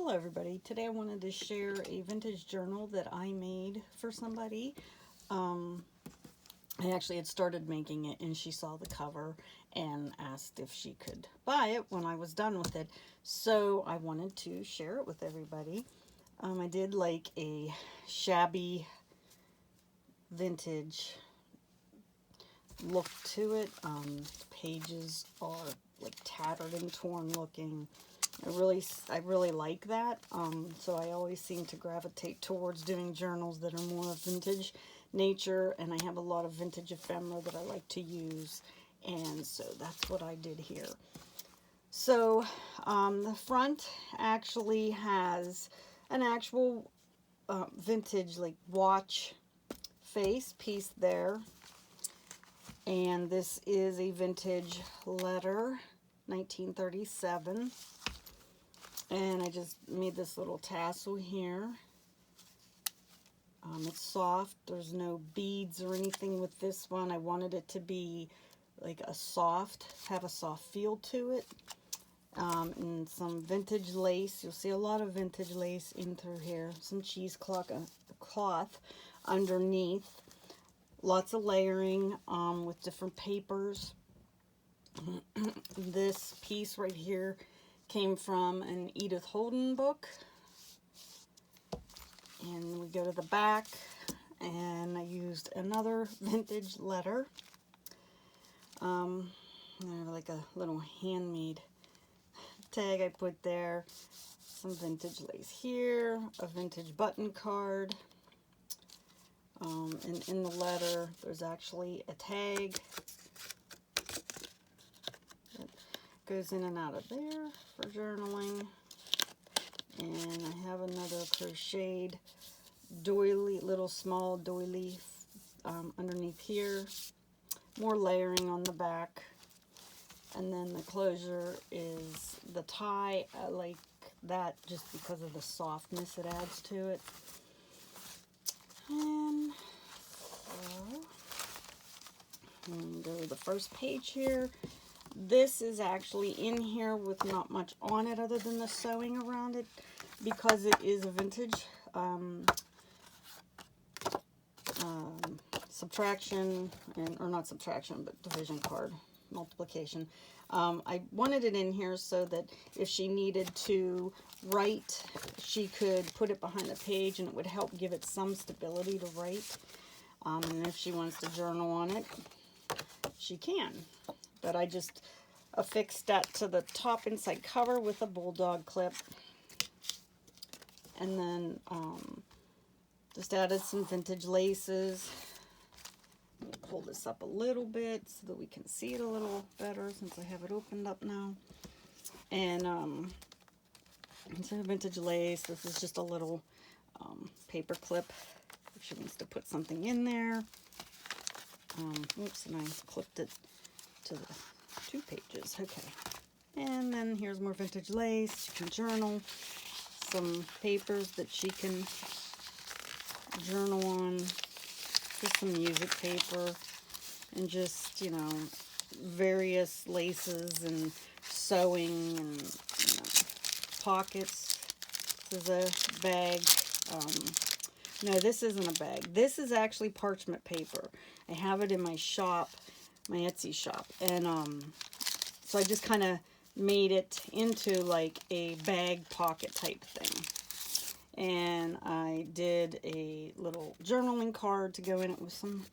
Hello everybody. Today I wanted to share a vintage journal that I made for somebody. Um, I actually had started making it and she saw the cover and asked if she could buy it when I was done with it. So I wanted to share it with everybody. I did like a shabby vintage look to it. The pages are like tattered and torn looking. I really like that. So I always seem to gravitate towards doing journals that are more of vintage nature, and I have a lot of vintage ephemera that I like to use, and so that's what I did here. So the front actually has an actual vintage like watch face piece there, and this is a vintage letter, 1937. And I just made this little tassel here. It's soft. There's no beads or anything with this one. I wanted it to be like have a soft feel to it. And some vintage lace. You'll see a lot of vintage lace in through here. Some cheesecloth cloth underneath. Lots of layering with different papers. This piece right here came from an Edith Holden book. And we go to the back, and I used another vintage letter. Like a little handmade tag I put there. Some vintage lace here, a vintage button card. And in the letter, there's actually a tag that goes in and out of there for journaling. And I have another crocheted doily, little small doily underneath here. More layering on the back. And then the closure is the tie. I like that just because of the softness it adds to it. And so, I'm going to go to the first page here. This is actually in here with not much on it other than the sewing around it, because it is a vintage subtraction, or not subtraction, but division card, multiplication. I wanted it in here so that if she needed to write, she could put it behind the page and it would help give it some stability to write. And if she wants to journal on it, she can. But I just affixed that to the top inside cover with a bulldog clip. And then just added some vintage laces. Let me pull this up a little bit so that we can see it a little better since I have it opened up now. And instead of vintage lace, this is just a little paper clip if she wants to put something in there. Oops, and I clipped it to the 2 pages. Okay. And then here's more vintage lace. She can journal. Some papers that she can journal on. Just some music paper. And just, you know, various laces and sewing and, you know, pockets. This is a bag. No, this isn't a bag. This is actually parchment paper. I have it in my shop, my Etsy shop. And so I just kind of made it into like a bag pocket type thing. And I did a little journaling card to go in it with some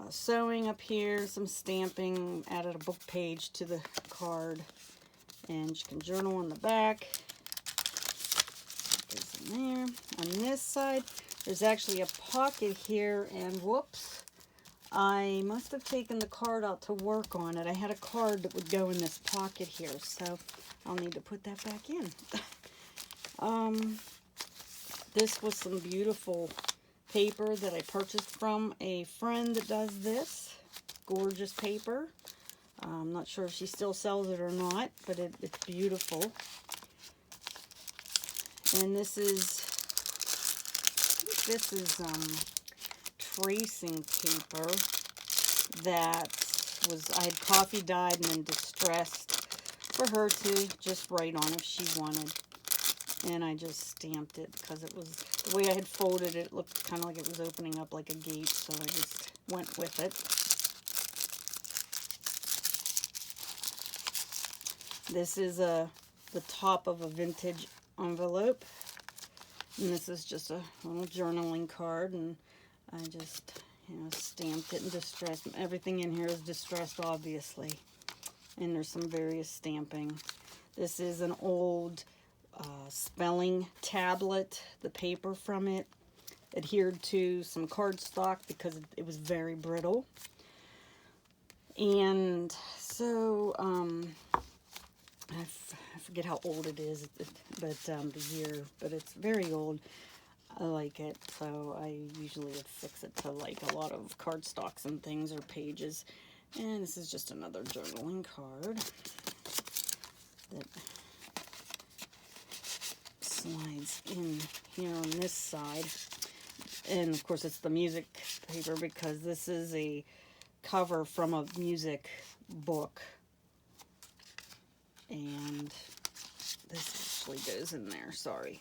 sewing up here, some stamping, added a book page to the card. And you can journal on the back. Goes in there. On this side, there's actually a pocket here, and whoops, I must have taken the card out to work on it. I had a card that would go in this pocket here, so I'll need to put that back in. This was some beautiful paper that I purchased from a friend that does this. Gorgeous paper. I'm not sure if she still sells it or not, but it's beautiful. And this is tracing paper that I had coffee dyed and then distressed for her to just write on if she wanted. And I just stamped it because it was, the way I had folded it, it looked kind of like it was opening up like a gate, so I just went with it. This is the top of a vintage envelope, and this is just a little journaling card, and I just, stamped it and distressed. Everything in here is distressed, obviously, and there's some various stamping. This is an old spelling tablet. The paper from it adhered to some cardstock because it was very brittle. And so I forget how old it is, but the year, but it's very old. I like it, so I usually affix it to like a lot of cardstocks and things or pages. And this is just another journaling card that slides in here on this side. And of course it's the music paper because this is a cover from a music book. And this actually goes in there, sorry.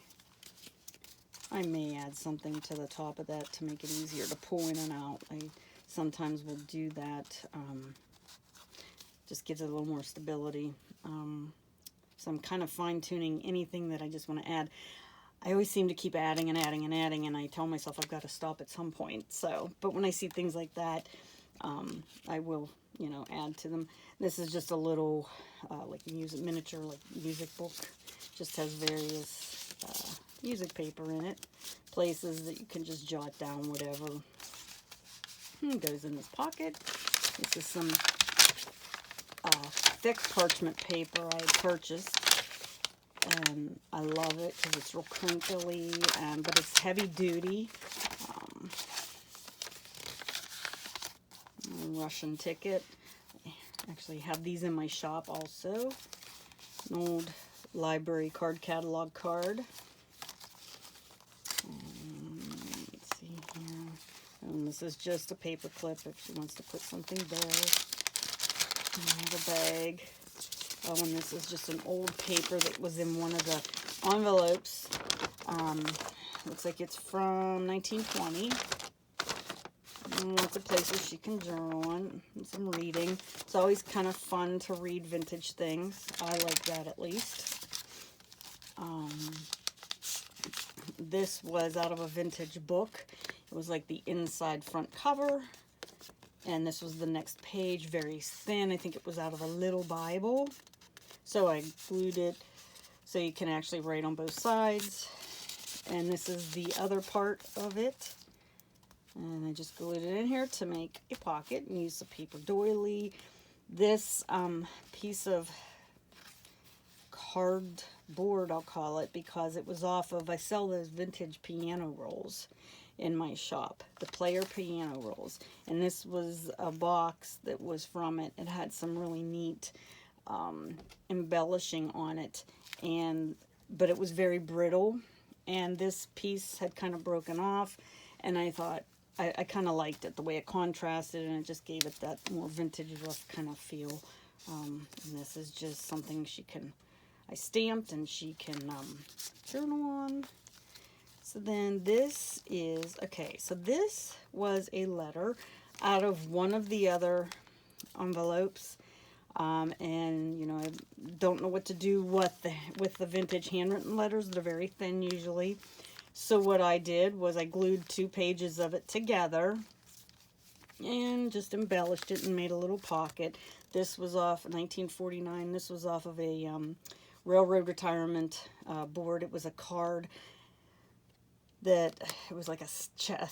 I may add something to the top of that to make it easier to pull in and out. I sometimes will do that. Just gives it a little more stability. So I'm kind of fine-tuning anything that I just want to add. I always seem to keep adding and adding and adding, and I tell myself I've got to stop at some point. So, but when I see things like that, I will, add to them. This is just a little, like miniature, like music book. Just has various music paper in it. Places that you can just jot down whatever. Goes in this pocket. This is some thick parchment paper I had purchased, and I love it because it's real crinkly, but it's heavy duty. Russian ticket. I actually have these in my shop also. An old library card catalog card. Let's see here. And this is just a paper clip if she wants to put something there. The bag. Oh, and this is just an old paper that was in one of the envelopes. Looks like it's from 1920. Lots of places she can journal on, and some reading. It's always kind of fun to read vintage things. I like that at least. This was out of a vintage book. It was like the inside front cover. And this was the next page, very thin. I think it was out of a little Bible. So I glued it so you can actually write on both sides. And this is the other part of it. And I just glued it in here to make a pocket and use the paper doily. This piece of cardboard, I'll call it, because it was off of, I sell those vintage piano rolls in my shop, the player piano rolls, and this was a box that was from it. It had some really neat embellishing on it, but it was very brittle, and this piece had kind of broken off, and I thought I kind of liked it, the way it contrasted, and it just gave it that more vintage rough kind of feel. And this is just something I stamped, and she can journal on. So then this is, okay, so this was a letter out of one of the other envelopes. And, I don't know what to do with the vintage handwritten letters. They're very thin usually. So what I did was I glued 2 pages of it together and just embellished it and made a little pocket. This was off 1949. This was off of a railroad retirement board. It was a card that it was like a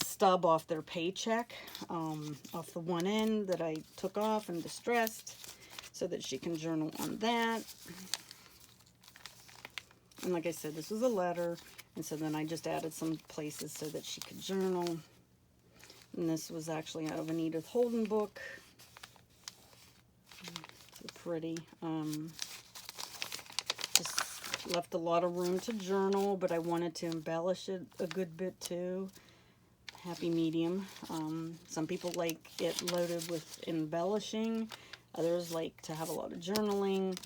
stub off their paycheck, off the one end that I took off and distressed so that she can journal on that. And like I said, this was a letter, and so then I just added some places so that she could journal. And this was actually out of an Edith Holden book. So pretty. Just left a lot of room to journal, but I wanted to embellish it a good bit too. Happy medium. Some people like it loaded with embellishing. Others like to have a lot of journaling.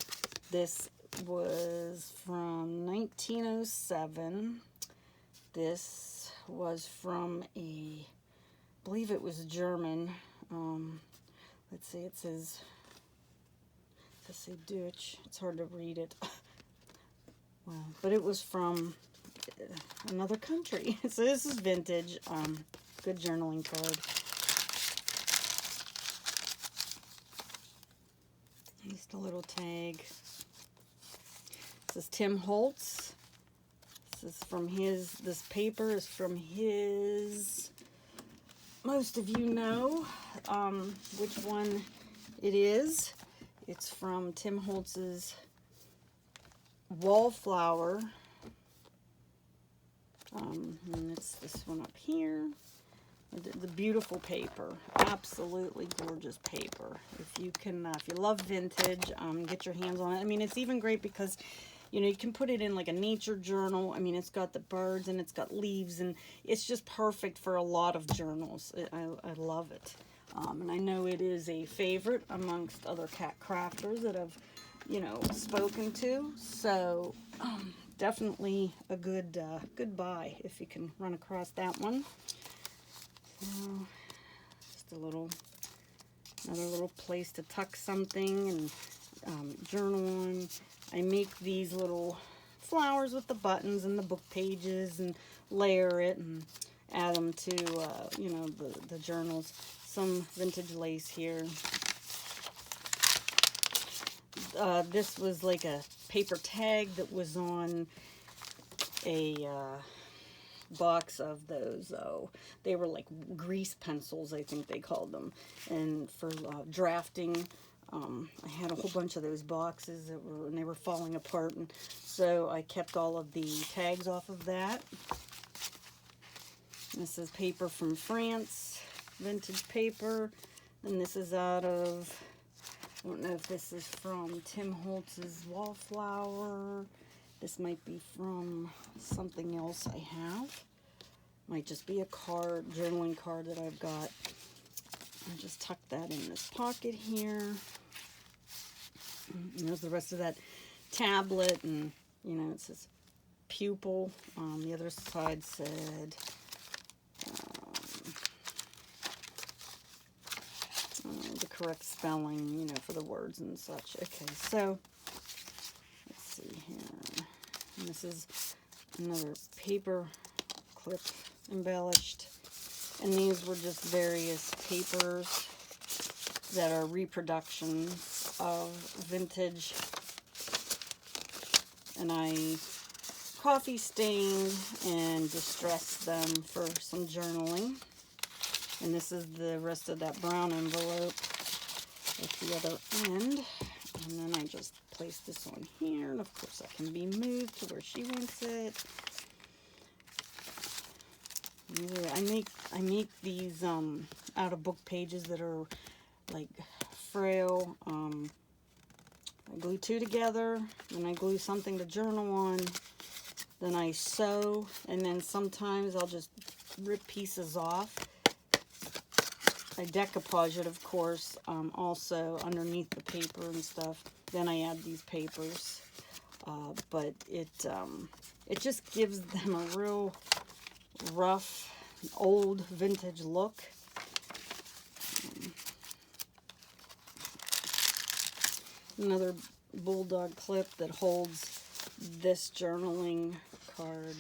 This was from 1907. This was from I believe it was German. Let's see, it says Deutsch. It's hard to read it. Well, but it was from another country. So this is vintage. Good journaling card. Just a little tag. This is Tim Holtz. This is from his, this paper is from his, most of you know which one it is. It's from Tim Holtz's Wallflower. And it's this one up here. The beautiful paper, absolutely gorgeous paper. If you can, if you love vintage, get your hands on it. I mean, it's even great because, you know, you can put it in like a nature journal. I mean, it's got the birds and it's got leaves, and it's just perfect for a lot of journals. I love it. And I know it is a favorite amongst other cat crafters that I've, you know, spoken to. So definitely a good buy if you can run across that one. So just another little place to tuck something and journal on. I make these little flowers with the buttons and the book pages and layer it and add them to, you know, the journals. Some vintage lace here. This was like a paper tag that was on a box of those. They were like grease pencils, I think they called them. And for drafting, I had a whole bunch of those boxes and they were falling apart. And so I kept all of the tags off of that. This is paper from France, vintage paper. And this is out of, I don't know if this is from Tim Holtz's Wallflower. This might be from something else I have. Might just be a card, journaling card that I've got. I just tuck that in this pocket here. And there's the rest of that tablet, and you know, it says pupil. The other side said the correct spelling, you know, for the words and such. Okay, so let's see here. And this is another paper clip embellished. And these were just various papers that are reproductions of vintage. And I coffee stained and distressed them for some journaling. And this is the rest of that brown envelope at the other end. And then I just place this on here, and of course that can be moved to where she wants it. I make these out of book pages that are like frail. I glue two together, then I glue something to journal on, then I sew, and then sometimes I'll just rip pieces off. I decoupage it, of course, also underneath the paper and stuff. Then I add these papers, but it just gives them a real rough, old, vintage look. Another bulldog clip that holds this journaling card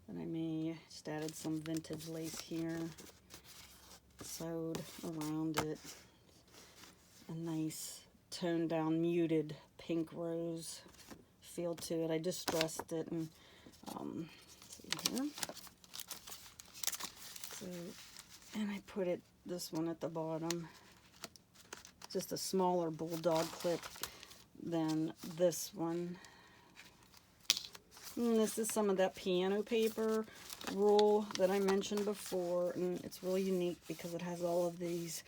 that I made. Just added some vintage lace here. Sewed around it. A nice toned down muted pink rose feel to it. I distressed it and see here. So, and I put it, this one at the bottom. Just a smaller bulldog clip than this one. And this is some of that piano paper roll that I mentioned before, and it's really unique because it has all of these,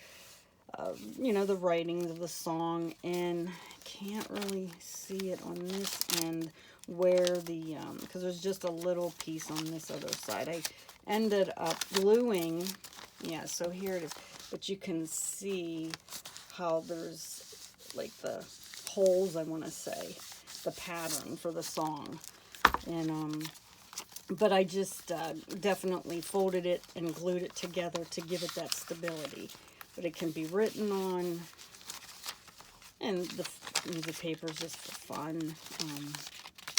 you know, the writings of the song, and I can't really see it on this end where the, because there's just a little piece on this other side. I ended up gluing, yeah, so here it is, but you can see how there's like the holes, I want to say. the pattern for the song. And but I just definitely folded it and glued it together to give it that stability. But it can be written on, and the paper is just for fun.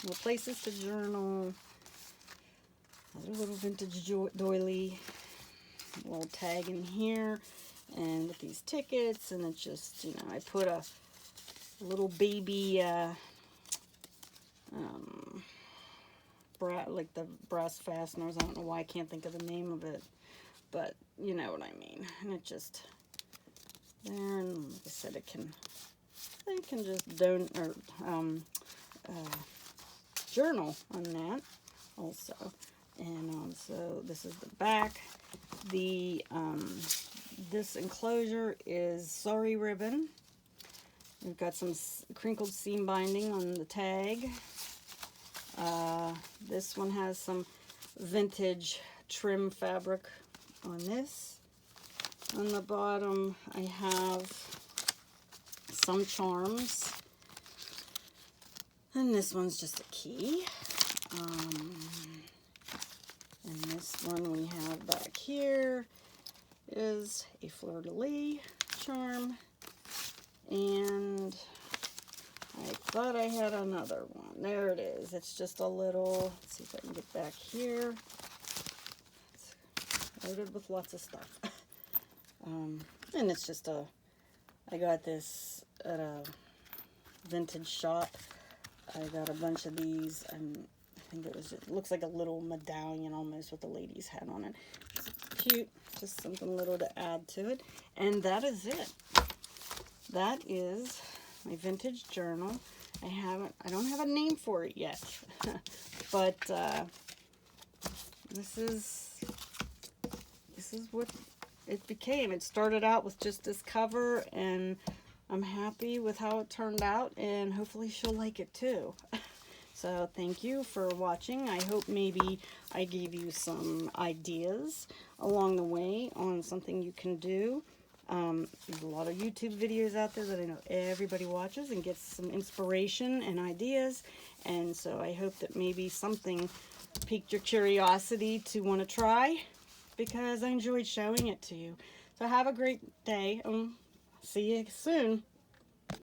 More places to journal. Another little vintage doily. A little tag in here, and with these tickets, and it's just, you know, I put a little baby like the brass fasteners. I don't know why I can't think of the name of it, but you know what I mean. And it just there, and like I said, it can just journal on that also. And so this is the back. The this enclosure is sari ribbon. We've got some crinkled seam binding on the tag. This one has some vintage trim fabric on this. On the bottom, I have some charms. And this one's just a key. And this one we have back here is a fleur-de-lis charm. And I thought I had another one. There it is. It's just a little, let's see if I can get back here. It's loaded with lots of stuff. And it's just I got this at a vintage shop. I got a bunch of these, and I think it looks like a little medallion almost with the lady's hat on it. It's cute, just something little to add to it. And that is it. That is my vintage journal. I don't have a name for it yet, but this is what it became. It started out with just this cover, and I'm happy with how it turned out, and hopefully she'll like it too. So thank you for watching. I hope maybe I gave you some ideas along the way on something you can do. There's a lot of YouTube videos out there that I know everybody watches and gets some inspiration and ideas. And so I hope that maybe something piqued your curiosity to want to try, because I enjoyed showing it to you. So have a great day. See you soon.